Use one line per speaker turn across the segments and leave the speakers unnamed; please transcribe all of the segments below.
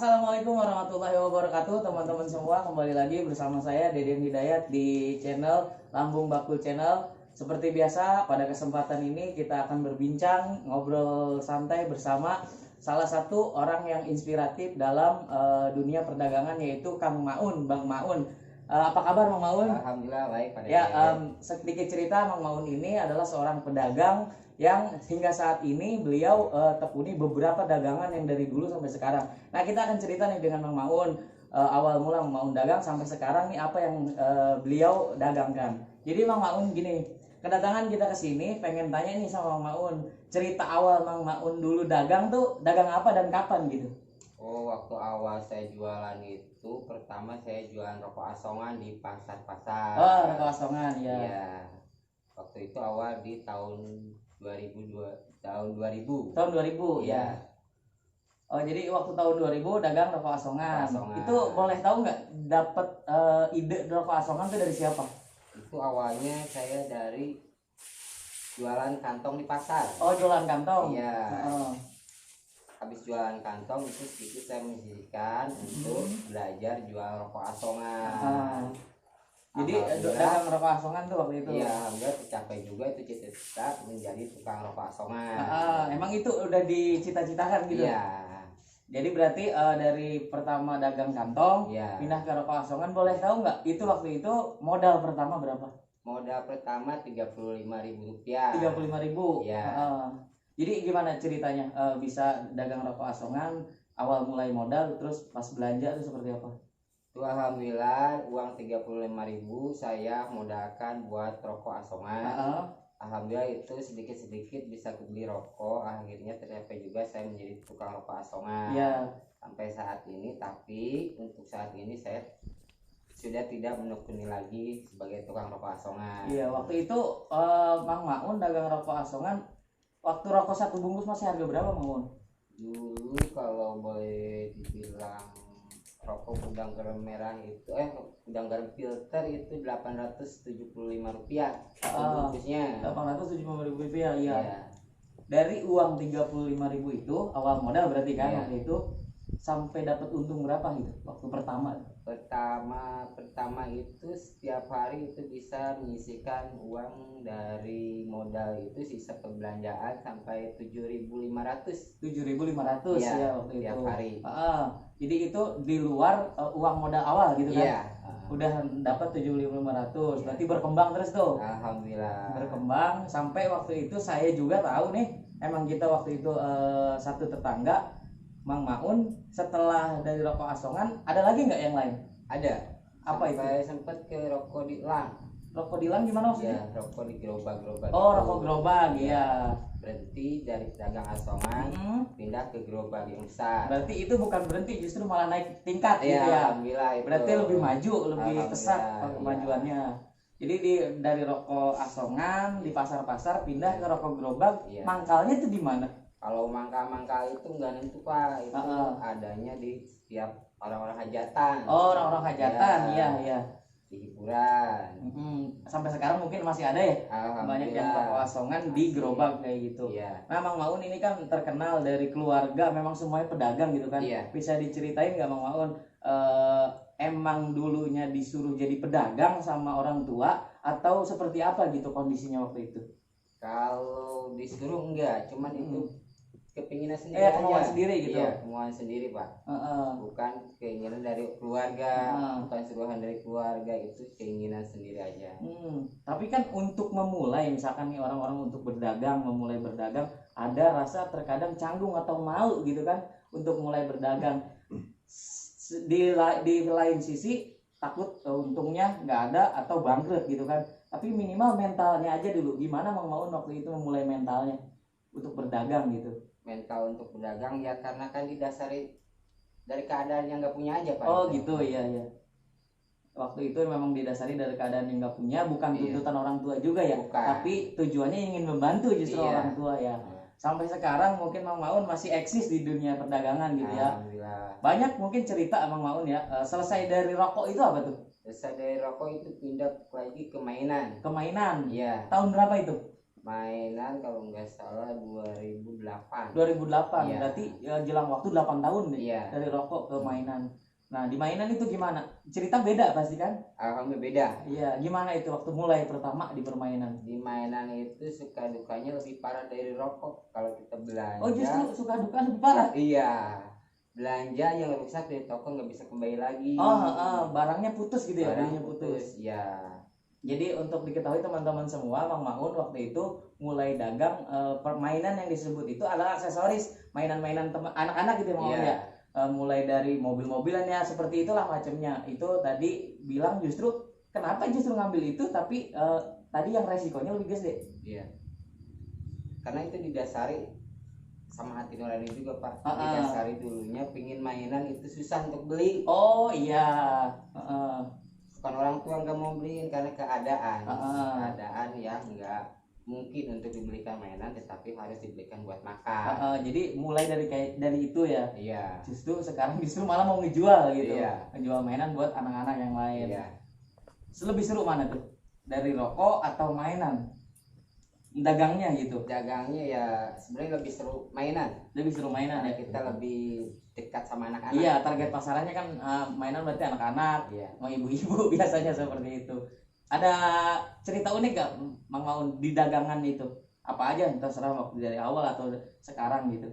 Assalamualaikum warahmatullahi wabarakatuh, teman-teman semua. Kembali lagi bersama saya Deden Hidayat di channel Lambung Bakul Channel. Seperti biasa, pada kesempatan ini kita akan berbincang, ngobrol santai bersama salah satu orang yang inspiratif dalam dunia perdagangan, yaitu Kang Maun, Bang Maun. Apa kabar Bang Maun?
Alhamdulillah baik Pak
Ya,
Deden.
sedikit cerita, Bang Maun ini adalah seorang pedagang yang hingga saat ini beliau tekuni beberapa dagangan yang dari dulu sampai sekarang. Nah, kita akan cerita nih dengan Bang Maun, awal mula Bang Maun dagang sampai sekarang nih apa yang beliau dagangkan. Jadi Bang Maun gini, kedatangan kita ke sini pengen tanya nih sama Bang Maun, cerita awal Bang Maun dulu dagang tuh dagang apa dan kapan gitu.
Oh, waktu awal saya jualan itu pertama saya jualan rokok asongan di pasar-pasar.
Oh, rokok asongan ya.
Iya. Waktu itu awal di tahun 2000.
Tahun 2000 ya.
Iya.
Oh, jadi waktu tahun 2000 dagang rokok asongan.
Asongan.
Itu boleh tahu nggak dapat ide rokok asongan itu dari siapa?
Itu awalnya saya dari jualan kantong di pasar.
Oh, jualan kantong.
Iya.
Oh.
Habis jualan kantong itu sedikit saya menyisihkan untuk belajar jual rokok asongan.
Jadi dagang rokok asongan tuh waktu itu.
Iya, alhamdulillah tercapai juga itu cita-cita menjadi tukang rokok asongan.
Emang itu udah dicita-citakan gitu.
Iya.
Jadi berarti dari pertama dagang kantong
Iya.
pindah ke rokok asongan, boleh tahu nggak itu waktu itu modal pertama berapa?
Modal pertama Rp35.000.
35.000.
Iya.
Jadi gimana ceritanya bisa dagang rokok asongan, awal mulai modal terus pas belanja itu seperti apa?
Itu alhamdulillah uang 35.000 saya modalkan buat rokok asongan. Alhamdulillah itu sedikit-sedikit bisa beli rokok, akhirnya tercapai juga saya menjadi tukang rokok asongan.
Iya.
Sampai saat ini, tapi untuk saat ini saya sudah tidak menekuni lagi sebagai tukang rokok asongan.
Iya, waktu itu Bang Maun dagang rokok asongan, waktu rokok satu bungkus masih harga berapa Bang Maun?
Dulu kalau boleh dibilang rokok udang garam merah itu udang garam filter itu Rp875 bungkusnya.
Rp875.000 ya.
Iya.
Dari uang 35.000 itu awal modal berarti kan
Iya.
waktu itu, sampai dapat untung berapa gitu waktu pertama?
Pertama itu setiap hari itu bisa menyisihkan uang dari modal itu sisa pembelanjaan sampai 7.500.
7.500
Iya,
ya waktu
tiap
itu.
hari.
Jadi itu di luar uang modal awal gitu kan?
Iya.
Udah dapat 7.500, berarti berkembang terus tuh.
Alhamdulillah.
Berkembang sampai waktu itu saya juga tahu nih, emang kita waktu itu satu tetangga, Mang Maun setelah dari rokok asongan ada lagi nggak yang lain?
Ada.
Apa itu?
Sampai sempat ke rokok di lang.
Rokok dilang gimana maksudnya?
Iya, rokok di gerobak-gerobak.
Oh,
itu.
rokok gerobak, iya.
Berhenti dari dagang asongan, pindah ke gerobak yang besar.
Berarti itu bukan berhenti, justru malah naik tingkat gitu
Iya,
ya.
alhamdulillah itu.
Berarti lebih maju, lebih pesat
Alhamdulillah,
kemajuannya. Jadi dari rokok asongan di pasar-pasar pindah ke rokok gerobak.
Iya.
Mangkalnya itu di mana?
Kalau mangkal-mangkal itu nggak nentu Pak, itu adanya di setiap orang-orang hajatan.
Oh, orang-orang hajatan, iya.
Di hiburan.
Sampai sekarang mungkin masih ada ya. Banyak yang rokok asongan di gerobak kayak gitu.
Iya.
Nah, Mang Maun ini kan terkenal dari keluarga, memang semuanya pedagang gitu kan.
Iya.
Bisa diceritain nggak Mang Maun, emang dulunya disuruh jadi pedagang sama orang tua atau seperti apa gitu kondisinya waktu itu?
Kalau disuruh enggak, cuman itu kepinginan sendiri
kemauan
aja.
sendiri gitu.
Iya, kemauan sendiri Pak. Bukan keinginan dari keluarga, bukan suruhan dari keluarga, itu keinginan sendiri aja.
Tapi kan untuk memulai, misalkan nih orang-orang untuk memulai berdagang, ada rasa terkadang canggung atau malu gitu kan untuk mulai berdagang. Di lain sisi takut untungnya nggak ada atau bangkrut gitu kan. Tapi minimal mentalnya aja dulu. Gimana Mang Maun waktu itu memulai mentalnya untuk berdagang gitu?
Mental untuk berdagang ya karena kan didasari dari keadaan yang nggak punya aja Pak.
Oh gitu, iya. Waktu itu memang didasari dari keadaan yang nggak punya, bukan tuntutan orang tua juga ya.
Bukan.
Tapi tujuannya ingin membantu justru orang tua ya. Sampai sekarang mungkin Mang Maun masih eksis di dunia perdagangan gitu ya.
Alhamdulillah.
Banyak mungkin cerita Mang Maun ya. Selesai dari rokok itu apa tuh?
Selesai dari rokok itu pindah lagi ke mainan.
Ke mainan.
Iya.
Tahun berapa itu?
Mainan kalau nggak salah 2008.
2008
Iya.
berarti jelang waktu 8 tahun nih
Iya.
dari rokok ke mainan. Nah di mainan itu gimana? Cerita beda pasti kan?
Alhamdulillah beda.
Iya, gimana itu waktu mulai pertama di permainan?
Di mainan itu suka dukanya lebih parah dari rokok. Kalau kita belanja.
Oh justru suka duka lebih parah?
Iya. Belanja yang rusak di toko nggak bisa kembali lagi.
Barangnya putus gitu ya? Barangnya putus.
Ya.
Jadi untuk diketahui teman-teman semua, Mang Maun waktu itu mulai dagang permainan yang disebut itu adalah aksesoris, mainan-mainan anak-anak gitu ya, Mang Maun ya. Mulai dari mobil-mobilan ya seperti itulah macamnya. Itu tadi bilang justru kenapa justru ngambil itu, tapi tadi yang resikonya lebih gede.
Iya. Karena itu didasari sama hati nurani juga Pak. Didasari dulunya pingin mainan itu susah untuk beli.
Oh iya.
Bukan orang tua nggak mau beliin karena keadaan yang nggak mungkin untuk dibelikan mainan, tetapi harus dibelikan buat makan.
Jadi mulai dari itu ya.
Iya.
Justru sekarang malah mau ngejual gitu.
Iya.
Ngejual mainan buat anak-anak yang lain.
Iya.
Lebih seru mana tuh? Dari rokok atau mainan? Dagangnya gitu.
Dagangnya ya sebenarnya lebih seru mainan.
Lebih seru mainan ya.
Kita lebih dekat sama anak-anak.
Iya, target pasarannya kan mainan berarti anak-anak, sama ibu-ibu biasanya seperti itu. Ada cerita unik gak Mang Maun di dagangan itu? Apa aja terserah waktu dari awal atau sekarang gitu.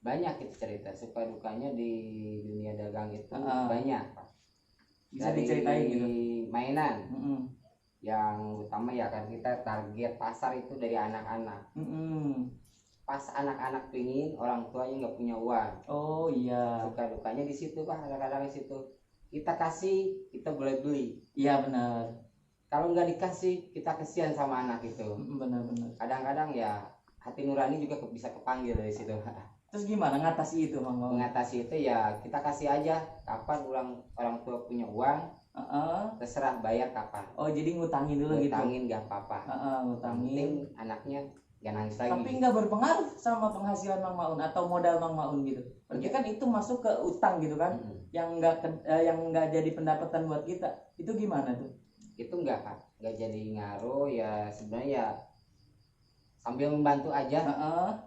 Banyak itu cerita suka dukanya di dunia dagang itu banyak Pak.
Bisa diceritain gitu.
Mainan. Yang utama ya kan kita target pasar itu dari anak-anak. Pas anak-anak pingin, orang tuanya nggak punya uang.
Oh iya.
Suka dukanya di situ Pak, kadang-kadang di situ. Kita kasih, kita boleh beli.
Iya benar.
Kalau nggak dikasih, kita kesian sama anak itu.
Benar-benar.
Kadang-kadang ya hati nurani juga bisa kepanggil dari situ.
Terus gimana ngatasi itu Mang Maun?
Mengatasi itu ya kita kasih aja. Kapan orang tua punya uang, terserah bayar kapan.
Oh jadi ngutangin dulu gitu.
Ngutangin nggak apa-apa.
Ngutangin.
Penting anaknya gak nangis lagi.
Tapi nggak berpengaruh sama penghasilan Mang Maun atau modal Mang Maun gitu. Berarti kan itu masuk ke utang gitu kan, yang nggak jadi pendapatan buat kita. Itu gimana tuh?
Itu nggak jadi ngaruh ya, sebenarnya ya sambil membantu aja.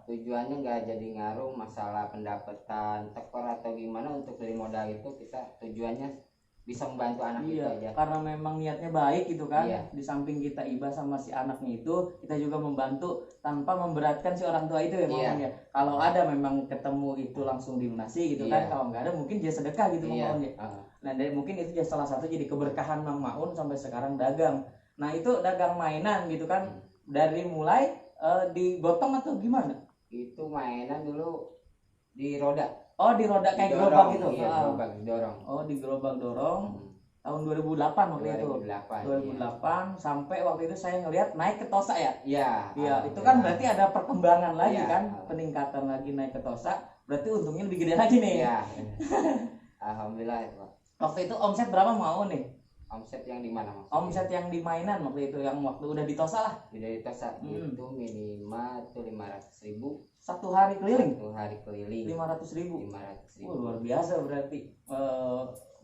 Tujuannya nggak jadi ngaruh masalah pendapatan tekor atau gimana. Untuk beli modal itu kita tujuannya bisa membantu anak itu aja.
Karena memang niatnya baik gitu kan. Di samping kita iba sama si anaknya itu, kita juga membantu tanpa memberatkan si orang tua itu ya Mang Maun ya. Kalau ada memang ketemu itu langsung dilunasi gitu kan. Kalau nggak ada mungkin dia sedekah gitu Mang Maun ya. Nah dari mungkin itu jadi salah satu jadi keberkahan Mang Maun sampai sekarang dagang. Nah itu dagang mainan gitu kan. Dari mulai digotong atau gimana?
Itu mainan dulu di roda.
Oh di roda kayak gerobak gitu?
Iya gerobak didorong.
Oh di gerobak dorong. Tahun 2008 waktu itu. 2008 sampai waktu itu saya ngelihat naik ke Tosa ya. Iya. Itu kan berarti ada perkembangan lagi kan, peningkatan lagi naik ke Tosa. Berarti untungnya lebih gede lagi nih.
Iya. Alhamdulillah ya Pak.
Waktu itu omset berapa mau nih?
Omset yang di mana maksudnya?
Omset yang di mainan waktu itu, yang waktu udah di Tosa lah.
Di Tosa itu minimal tuh 500.000.
Satu hari keliling?
Satu hari keliling.
500.000.
500.000.
Luar biasa berarti.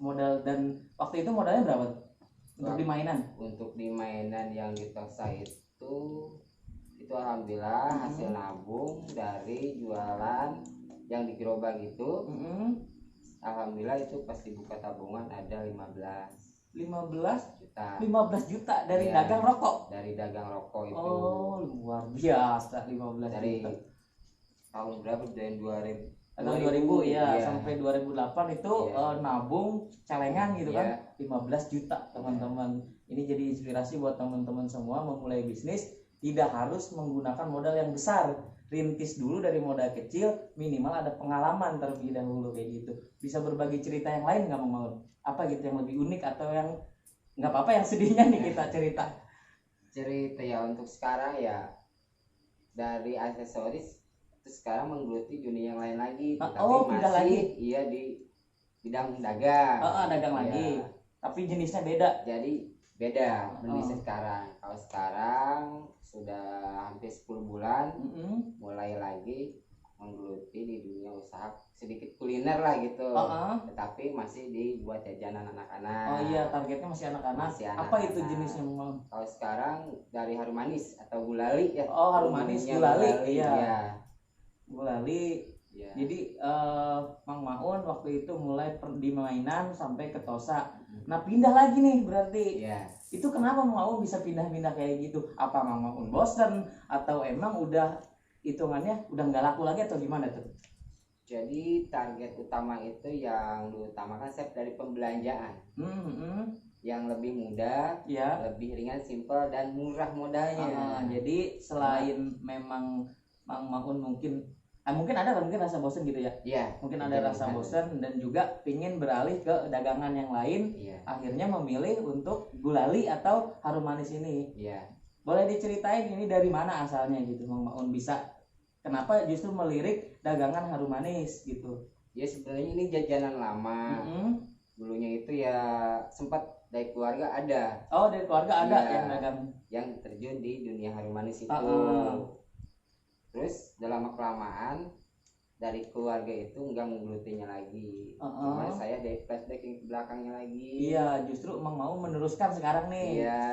Modal dan waktu itu modalnya berapa untuk di mainan?
Untuk di mainan yang di Tosa itu alhamdulillah hasil nabung dari jualan yang di gerobak itu. Alhamdulillah itu pas dibuka tabungan ada 15 juta. 15
juta dari dagang rokok.
Dari dagang rokok itu.
Oh, luar biasa 15
dari
juta.
Tahun berapa? Dari
2000 ya, sampai 2008 itu nabung celengan gitu kan. 15 juta teman-teman. Ini jadi inspirasi buat teman-teman semua memulai bisnis, tidak harus menggunakan modal yang besar. Rintis dulu dari modal kecil, minimal ada pengalaman terlebih dahulu kayak gitu. Bisa berbagi cerita yang lain nggak Mang Maun? Apa gitu yang lebih unik atau yang nggak apa-apa yang sedihnya nih kita cerita
ya. Untuk sekarang ya dari aksesoris terus sekarang menggeluti dunia yang lain lagi. Tapi
pindah
masih
lagi?
Iya di bidang dagang.
Dagang lagi, tapi jenisnya beda.
Jadi beda jenisnya sekarang. Kalau sekarang sudah hampir 10 bulan mulai lagi menggeluti di dunia usaha sedikit kuliner lah gitu.
Heeh.
Tetapi masih dibuat jajanan anak-anak.
Oh iya, targetnya masih anak-anak.
Masih
Apa itu
anak-anak.
jenisnya Mang?
Kalau sekarang dari harum manis atau gulali ya.
Oh, harum manis,
Umumnya
gulali, iya.
Iya.
Gulali.
Iya.
Jadi Mang Maun waktu itu mulai di mainan sampai ke Tosa. Nah pindah lagi nih berarti.
Iya.
Itu kenapa Mang Maun bisa pindah-pindah kayak gitu? Apa Mang Maun bosen atau emang udah hitungannya udah nggak laku lagi atau gimana tuh?
Jadi target utama itu yang diutamakan saya dari pembelanjaan yang lebih mudah,
Ya.
lebih ringan, simpel dan murah modalnya.
Jadi selain memang Mang Maun mungkin ada rasa bosen gitu ya.
Iya.
Mungkin ada rasa bosen dan juga pingin beralih ke dagangan yang lain.
Iya.
Akhirnya memilih untuk gulali atau harum manis ini.
Iya.
Boleh diceritain ini dari mana asalnya gitu Mang Maun bisa kenapa justru melirik dagangan harum manis gitu?
Ya sebenarnya ini jajanan lama. Dulunya itu ya sempat dari keluarga ada.
Oh, dari keluarga ada
Iya.
yang dagang.
Yang terjun di dunia harum manis itu. Terus dalam kelamaan dari keluarga itu nggak menggelutinya lagi. Cuman saya dari flashback yang ke belakangnya lagi.
Iya, justru Mang Maun meneruskan sekarang nih.
Iya.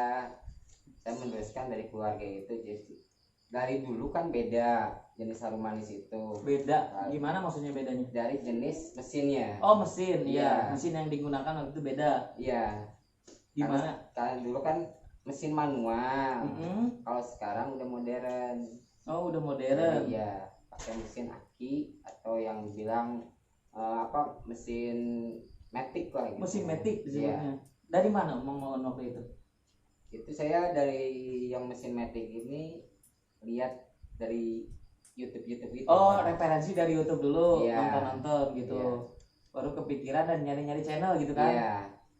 Saya meneruskan dari keluarga itu. Jadi dari dulu kan beda jenis harum manis itu.
Beda. Gimana maksudnya bedanya?
Dari jenis mesinnya.
Oh, mesin.
Iya.
Ya, mesin yang digunakan waktu itu beda.
Iya.
Gimana?
Karena dulu kan mesin manual. Kalau sekarang udah modern.
Oh, udah modern.
Iya, pakai mesin aki atau yang bilang mesin matic lah gitu.
Mesin matic disebutnya.
Iya.
Dari mana Mang Maun waktu itu?
Itu saya dari yang mesin matic ini lihat dari YouTube gitu.
Oh, referensi dari YouTube dulu,
Iya.
nonton gitu.
Iya.
Baru kepikiran dan nyari-nyari channel gitu kan.
Iya,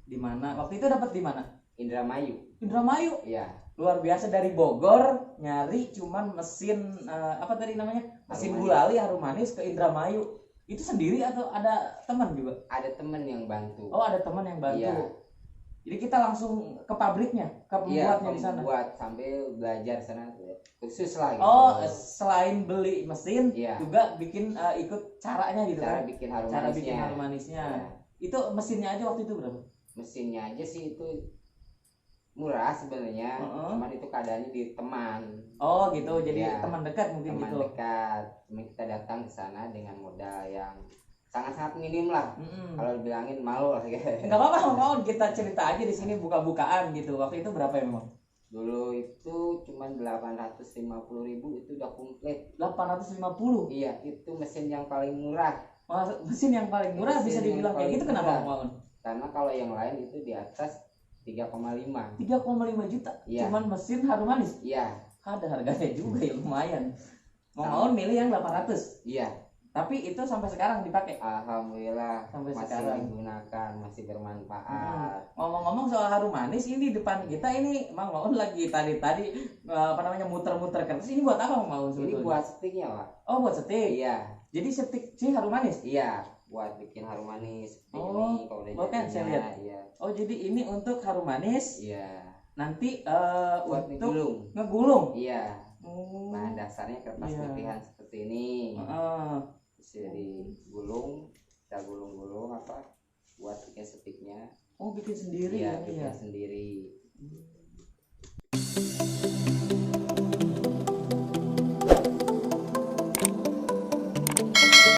Di mana? Waktu itu dapat di mana?
Indramayu.
Indramayu.
Iya.
Luar biasa dari Bogor nyari cuman mesin apa tadi namanya? Mesin
Harum
gulali harum manis ke Indramayu. Itu sendiri atau ada teman juga?
Ada temen yang bantu.
Oh, ada teman yang bantu.
Iya.
Jadi kita langsung ke pabriknya, ke pembuatnya di sana.
Buat sambil belajar sana khusus lah gitu.
Oh, selain beli mesin,
Iya.
juga bikin ikut caranya gitu
Cara
kan?
bikin harum
Cara
manisnya.
bikin harum manisnya.
Iya.
Itu mesinnya aja waktu itu berapa?
Mesinnya aja sih itu murah sebenarnya. Cuman itu keadaannya di teman.
Oh gitu, jadi
Iya.
teman dekat mungkin
Teman
gitu.
dekat. Cuma kita datang ke sana dengan modal yang sangat-sangat minim lah. Kalau dibilangin malu lah.
Enggak apa-apa, mau kita cerita aja di sini buka-bukaan gitu. Waktu itu berapa ya memang?
Dulu itu cuman 850.000 itu udah komplit.
850.
Iya, itu mesin yang paling murah.
Mesin yang paling murah
Mesin
bisa
yang
dibilang kayak
paling
gitu, kenapa
murah.
Maun?
Karena kalau yang lain itu di atas 3,5.
3,5 juta.
Iya.
Cuman mesin harum manis.
Iya.
Ada harganya juga ya lumayan. Maun milih yang 800.
Iya.
Tapi itu sampai sekarang dipakai.
Alhamdulillah
Sampai
masih
sekarang.
digunakan, masih bermanfaat.
Ngomong-ngomong soal harum manis, ini di depan kita ini Mang Maun lagi tadi muter-muter kertas. Ini buat apa Mang Maun
Ini
sebetulnya?
buat sticknya, Pak.
Oh, buat stik.
Iya.
Jadi stik sih harum manis.
Iya, buat bikin harum manis seperti
Oh,
ini kalau udah
kan saya
jadinya,
lihat.
Iya.
Oh, jadi ini untuk harum manis.
Iya.
Nanti
Buat
untuk
ngegulung.
ngegulung.
Iya.
Oh.
Bahan dasarnya kertas
Iya.
putihan seperti ini. Bisa digulung, kita gulung-gulung buat bikin sticknya.
Oh, bikin sendiri
Iya,
ya.
bikin
Iya.
sendiri.